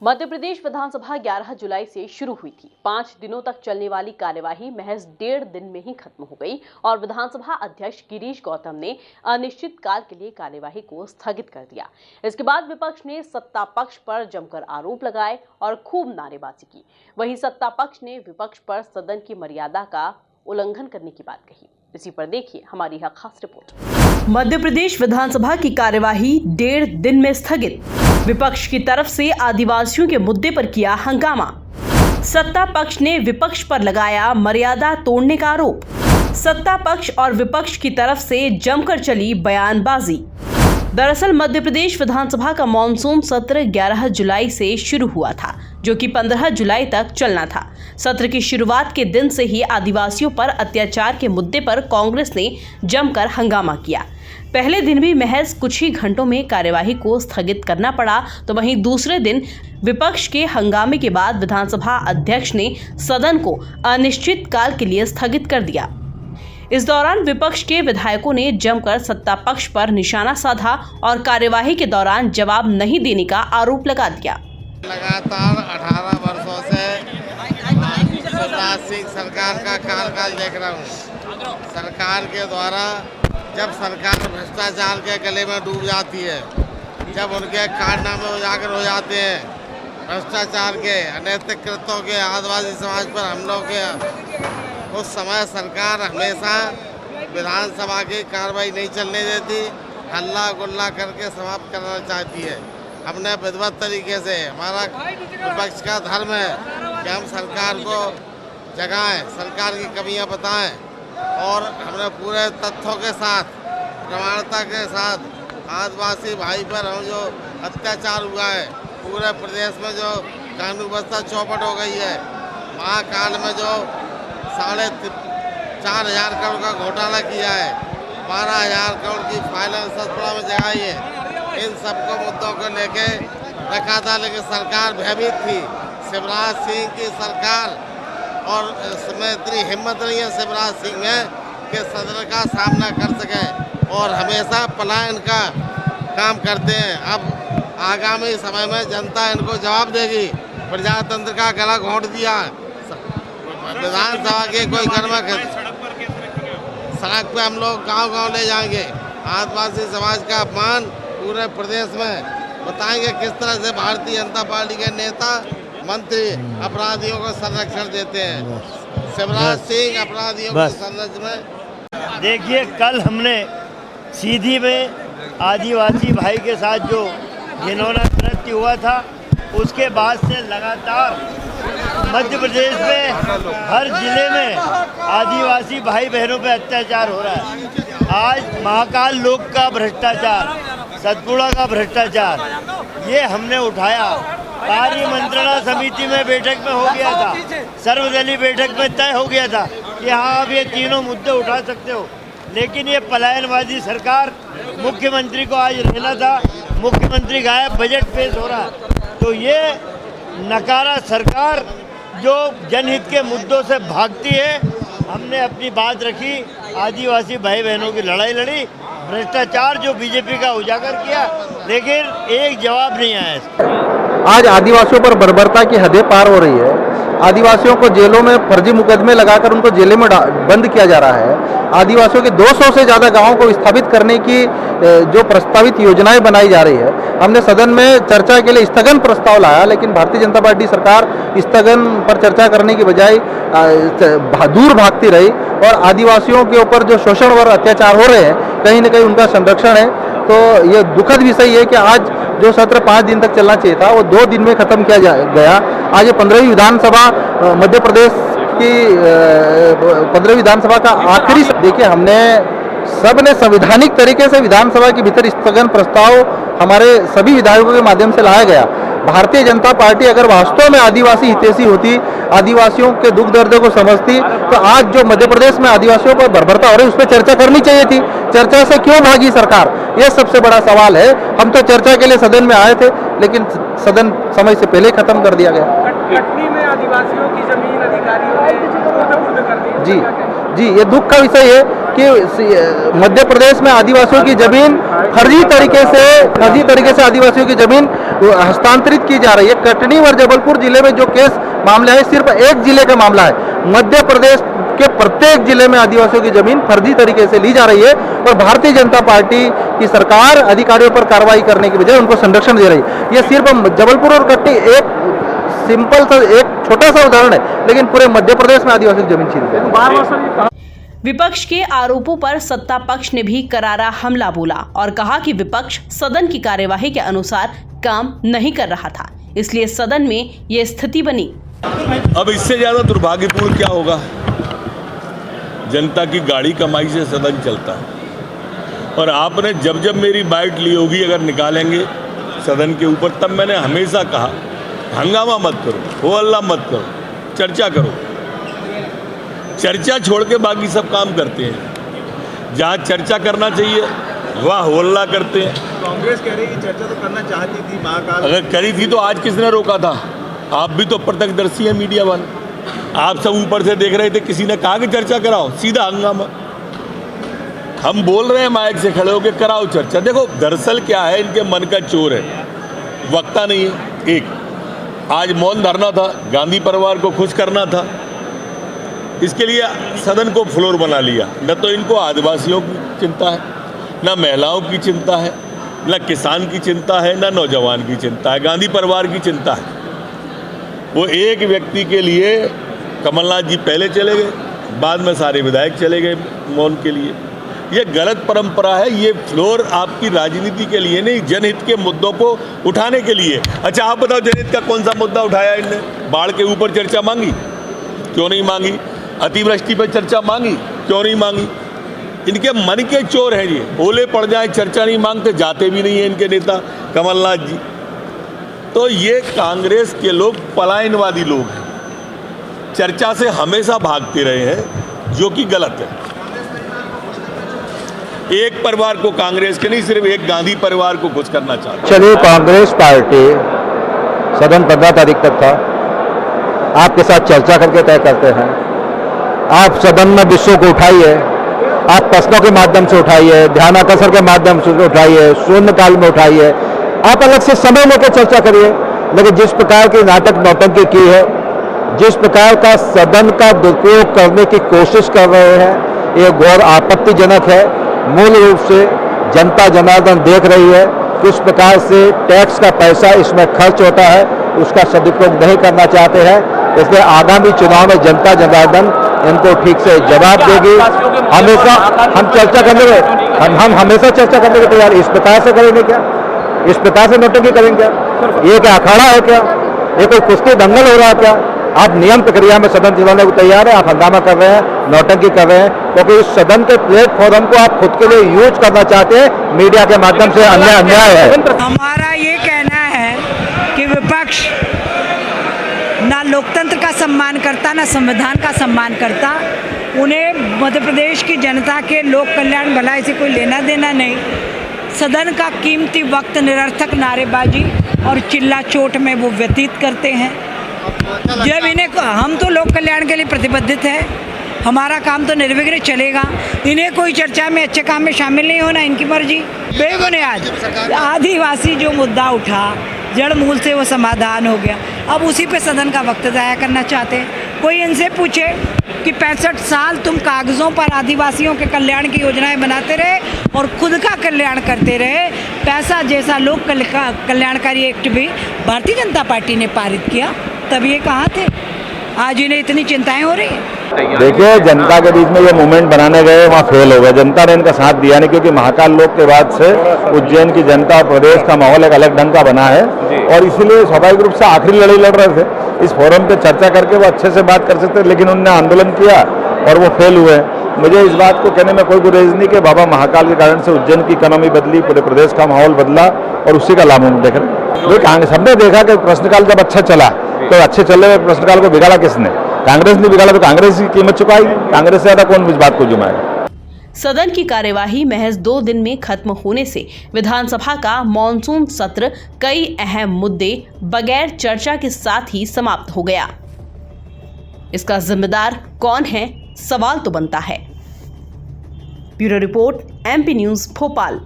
मध्य प्रदेश विधानसभा 11 जुलाई से शुरू हुई थी। 5 दिनों तक चलने वाली कार्यवाही महज 1.5 दिन में ही खत्म हो गई और विधानसभा अध्यक्ष गिरीश गौतम ने अनिश्चित काल के लिए कार्यवाही को स्थगित कर दिया। इसके बाद विपक्ष ने सत्ता पक्ष पर जमकर आरोप लगाए और खूब नारेबाजी की। वहीं सत्ता पक्ष ने विपक्ष पर सदन की मर्यादा का उल्लंघन करने की बात कही। इसी पर देखिए हमारी यह खास रिपोर्ट। मध्य प्रदेश विधानसभा की कार्यवाही 1.5 दिन में स्थगित। विपक्ष की तरफ से आदिवासियों के मुद्दे पर किया हंगामा। सत्ता पक्ष ने विपक्ष पर लगाया मर्यादा तोड़ने का आरोप। सत्ता पक्ष और विपक्ष की तरफ से जमकर चली बयानबाजी। दरअसल मध्य प्रदेश विधानसभा का मॉनसून सत्र 11 जुलाई से शुरू हुआ था, जो कि 15 जुलाई तक चलना था। सत्र की शुरुआत के दिन से ही आदिवासियों पर अत्याचार के मुद्दे पर कांग्रेस ने जमकर हंगामा किया। पहले दिन भी महज कुछ ही घंटों में कार्यवाही को स्थगित करना पड़ा, तो वहीं दूसरे दिन विपक्ष के हंगामे के बाद विधानसभा अध्यक्ष ने सदन को अनिश्चित काल के लिए स्थगित कर दिया। इस दौरान विपक्ष के विधायकों ने जमकर सत्ता पक्ष पर निशाना साधा और कार्यवाही के दौरान जवाब नहीं देने का आरोप लगा दिया। लगातार 18 वर्षों से शिवराज सिंह सरकार का कार्यकाल देख रहा हूँ। सरकार के द्वारा जब सरकार भ्रष्टाचार के गले में डूब जाती है, जब उनके कारनामे उजागर हो जाते हैं, भ्रष्टाचार के, अनैतिक कृत्यों के, आदिवासी समाज पर हमलों के, उस समय सरकार हमेशा विधानसभा की कार्रवाई नहीं चलने देती, हल्ला गुल्ला करके समाप्त करना चाहती है। हमने विधिवत तरीके से, हमारा विपक्ष का धर्म है कि हम सरकार को जगाएं, सरकार की कमियां बताएं और हमने पूरे तथ्यों के साथ, प्रमाणता के साथ आदिवासी भाई पर हम जो अत्याचार हुआ है, पूरे प्रदेश में जो कानून व्यवस्था चौपट हो गई है, महाकाल में जो 4,500 करोड़ का घोटाला किया है, 12,000 करोड़ की फाइलें सतपुड़ा में जगाई है, इन सबको मुद्दों को लेके रखा था। लेकिन सरकार भयभीत थी। शिवराज सिंह की सरकार और इसमें इतनी हिम्मत नहीं है शिवराज सिंह में कि सदन का सामना कर सके और हमेशा पलायन का काम करते हैं। अब आगामी समय में जनता इनको जवाब देगी। प्रजातंत्र का गला घोंट दिया। विधानसभा के कोई कर्मक सड़क पे हम लोग गांव-गांव ले जाएंगे। आदिवासी समाज का अपमान पूरे प्रदेश में बताएंगे किस तरह से भारतीय जनता पार्टी के नेता मंत्री अपराधियों को संरक्षण देते हैं। शिवराज सिंह अपराधियों को संरक्षण में। देखिए, कल हमने सीधी में आदिवासी भाई के साथ जो घिनौना कृत्य हुआ था, उसके बाद से लगातार मध्य प्रदेश में हर जिले में आदिवासी भाई बहनों पे अत्याचार हो रहा है। आज महाकाल लोक का भ्रष्टाचार, सतपुड़ा का भ्रष्टाचार, ये हमने उठाया। कार्य मंत्रणा समिति में बैठक में हो गया था, सर्वदलीय बैठक में तय हो गया था कि हाँ, आप ये तीनों मुद्दे उठा सकते हो। लेकिन ये पलायनवादी सरकार, मुख्यमंत्री को आज रहना था, मुख्यमंत्री गायब, बजट पेश हो रहा। तो ये नकारा सरकार जो जनहित के मुद्दों से भागती है, हमने अपनी बात रखी, आदिवासी भाई बहनों की लड़ाई लड़ी, भ्रष्टाचार जो बीजेपी का उजागर किया, लेकिन एक जवाब नहीं आया इसका। आज आदिवासियों पर बर्बरता की हदें पार हो रही है। आदिवासियों को जेलों में फर्जी मुकदमे लगाकर उनको जेलों में बंद किया जा रहा है। आदिवासियों के 200 से ज़्यादा गांवों को स्थापित करने की जो प्रस्तावित योजनाएं बनाई जा रही है। हमने सदन में चर्चा के लिए स्थगन प्रस्ताव लाया, लेकिन भारतीय जनता पार्टी सरकार स्थगन पर चर्चा करने की बजाय दूर भागती रही और आदिवासियों के ऊपर जो शोषण और अत्याचार हो रहे हैं, कहीं न कहीं उनका संरक्षण है। तो ये दुखद विषय है कि आज जो सत्र 5 दिन तक चलना चाहिए था, वो 2 दिन में खत्म किया गया। आज ये 15वीं विधानसभा मध्य प्रदेश की 15वीं विधानसभा का आखिरी। देखिए, हमने सबने संवैधानिक तरीके से विधानसभा के भीतर स्थगन प्रस्ताव हमारे सभी विधायकों के माध्यम से लाया गया। भारतीय जनता पार्टी अगर वास्तव में आदिवासी हितैषी होती, आदिवासियों के दुख दर्द को समझती, तो आज जो मध्य प्रदेश में आदिवासियों पर बर्बरता हो रही है, उस पर चर्चा करनी चाहिए थी। चर्चा से क्यों भागी सरकार, ये सबसे बड़ा सवाल है। हम तो चर्चा के लिए सदन में आए थे, लेकिन सदन समय से पहले खत्म कर दिया गया। कटनी में आदिवासियों की जमीन अधिकारियों ने कर दी। जी, ये दुख का विषय है कि मध्य प्रदेश में आदिवासियों की जमीन फर्जी तरीके से आदिवासियों की जमीन हस्तांतरित की जा रही है। कटनी और जबलपुर जिले में जो केस मामला है सिर्फ एक जिले का मामला है। मध्य प्रदेश के प्रत्येक जिले में आदिवासियों की जमीन फर्जी तरीके से ली जा रही है और भारतीय जनता पार्टी की सरकार अधिकारियों पर कार्रवाई करने की बजाय उनको संरक्षण दे रही है। ये सिर्फ जबलपुर और कटनी एक सिंपल सा एक छोटा सा उदाहरण है, लेकिन पूरे मध्य प्रदेश में आदिवासियों की जमीन छीन ली। विपक्ष के आरोपों पर सत्ता पक्ष ने भी करारा हमला बोला और कहा कि विपक्ष सदन की कार्यवाही के अनुसार काम नहीं कर रहा था, इसलिए सदन में ये स्थिति बनी। अब इससे ज्यादा दुर्भाग्यपूर्ण क्या होगा? जनता की गाड़ी कमाई से सदन चलता है और आपने जब जब मेरी बाइट ली होगी अगर निकालेंगे सदन के ऊपर, तब मैंने हमेशा कहा हंगामा मत करो, हो अल्लाह मत करो, चर्चा करो। चर्चा छोड़ के बाकी सब काम करते हैं। जहाँ चर्चा करना चाहिए वह हो अल्लाह करते हैं। कांग्रेस कह रही है कि चर्चा तो करना चाहती थी महाकाल, अगर करी थी तो आज किसने रोका था? आप भी तो प्रत्यक्षदर्शी हैं, मीडिया वाले। आप सब ऊपर से देख रहे थे, किसी ने कहा कि चर्चा कराओ? सीधा हंगामा। हम बोल रहे हैं माइक से खड़े होकर कराओ चर्चा। देखो दरअसल क्या है, इनके मन का चोर है, वक्ता नहीं है। एक आज मौन धरना था, गांधी परिवार को खुश करना था, इसके लिए सदन को फ्लोर बना लिया। न तो इनको आदिवासियों की चिंता है, न महिलाओं की चिंता है, न किसान की चिंता है, न नौजवान की चिंता है, गांधी परिवार की चिंता है। वो एक व्यक्ति के लिए कमलनाथ जी पहले चले गए, बाद में सारे विधायक चले गए मौन के लिए। ये गलत परंपरा है। ये फ्लोर आपकी राजनीति के लिए नहीं, जनहित के मुद्दों को उठाने के लिए। अच्छा आप बताओ, जनहित का कौन सा मुद्दा उठाया इनने? बाढ़ के ऊपर चर्चा मांगी, क्यों नहीं मांगी? अतिवृष्टि पर चर्चा मांगी, क्यों नहीं मांगी? इनके मन के चोर हैं ये। ओले पड़ जाए चर्चा नहीं मांगते, जाते भी नहीं है इनके नेता कमलनाथ जी। तो ये कांग्रेस के लोग पलायनवादी लोग हैं, चर्चा से हमेशा भागते रहे हैं, जो कि गलत है। एक परिवार को कांग्रेस के नहीं, सिर्फ एक गांधी परिवार को खुश करना चाहते। चलिए, कांग्रेस पार्टी सदन 15 तारीख तक था, आपके साथ चर्चा करके तय करते हैं। आप सदन में विषयों को उठाइए, आप प्रश्नों के माध्यम से उठाइए, ध्यानाकर्षण के माध्यम से उठाइए, शून्यकाल में उठाइए, आप अलग से समय लेकर चर्चा करिए। लेकिन जिस प्रकार की नाटक नौटंकी की है, जिस प्रकार का सदन का दुरुपयोग करने की कोशिश कर रहे हैं, ये घोर आपत्तिजनक है। मूल रूप से जनता जनार्दन देख रही है किस प्रकार से टैक्स का पैसा इसमें खर्च होता है, उसका सदुपयोग नहीं करना चाहते हैं। इसलिए आगामी चुनाव में जनता जनार्दन इनको ठीक से जवाब देगी। हमेशा हम चर्चा करने में हम हमेशा चर्चा करने के तैयार। इस प्रकार से करेंगे क्या? इस प्रकार से नोटंकी करेंगे क्या? ये क्या अखाड़ा है क्या? ये कोई कुश्ती दंगल हो रहा है क्या? आप नियम प्रक्रिया में सदन चलाने को तैयार है, आप हंगामा कर रहे हैं, नौटंकी कर रहे हैं, क्योंकि इस सदन के प्लेटफॉर्म को आप खुद के लिए यूज करना चाहते हैं। मीडिया के माध्यम से अन्याय है। हमारा ये कहना है कि विपक्ष ना लोकतंत्र का सम्मान करता, ना संविधान का सम्मान करता। उन्हें मध्य प्रदेश की जनता के लोक कल्याण भलाई से कोई लेना देना नहीं। सदन का कीमती वक्त निरर्थक नारेबाजी और चिल्ला चोट में वो व्यतीत करते हैं। जब इन्हें, हम तो लोक कल्याण के लिए प्रतिबद्धित है, हमारा काम तो निर्विघ्न चलेगा। इन्हें कोई चर्चा में, अच्छे काम में शामिल नहीं होना, इनकी मर्जी। बेबुनियाद आदिवासी जो मुद्दा उठा, जड़ मूल से वो समाधान हो गया, अब उसी पे सदन का वक्त ज़ाया करना चाहते हैं। कोई इनसे पूछे कि 65 साल तुम कागज़ों पर आदिवासियों के कल्याण की योजनाएं बनाते रहे और खुद का कल्याण करते रहे। पैसा जैसा लोक कल्याणकारी एक्ट भी भारतीय जनता पार्टी ने पारित किया, तब ये कहाँ थे? आज इन्हें इतनी चिंताएं हो रही हैं। देखिए, जनता के बीच में ये मूवमेंट बनाने गए, वहाँ फेल हो गए। जनता ने इनका साथ दिया नहीं, क्योंकि महाकाल लोक के बाद से उज्जैन की जनता और प्रदेश का माहौल एक अलग ढंग का बना है और इसीलिए स्वाभाविक रूप से आखिरी लड़ाई लड़ रहे थे। इस फोरम पे चर्चा करके वो अच्छे से बात कर सकते, लेकिन उन्होंने आंदोलन किया और वो फेल हुए। मुझे इस बात को कहने में कोई गुरेज नहीं कि बाबा महाकाल के कारण से उज्जैन की इकोनॉमी बदली, पूरे प्रदेश का माहौल बदला और उसी का लाभ हम देख रहे हैं। कांग्रेस सबने देखा कि प्रश्नकाल जब अच्छा चला तो अच्छे चल रहे प्रश्नकाल को बिगाड़ा किसने? कांग्रेस ने बिगाड़ा, तो कांग्रेस की कीमत चुकाई। कांग्रेस से ज्यादा कौन इस बात को जुमाएगा? सदन की कार्यवाही महज 2 दिन में खत्म होने से विधानसभा का मॉनसून सत्र कई अहम मुद्दे बगैर चर्चा के साथ ही समाप्त हो गया। इसका जिम्मेदार कौन है, सवाल तो बनता है। Bureau report, MP news Bhopal.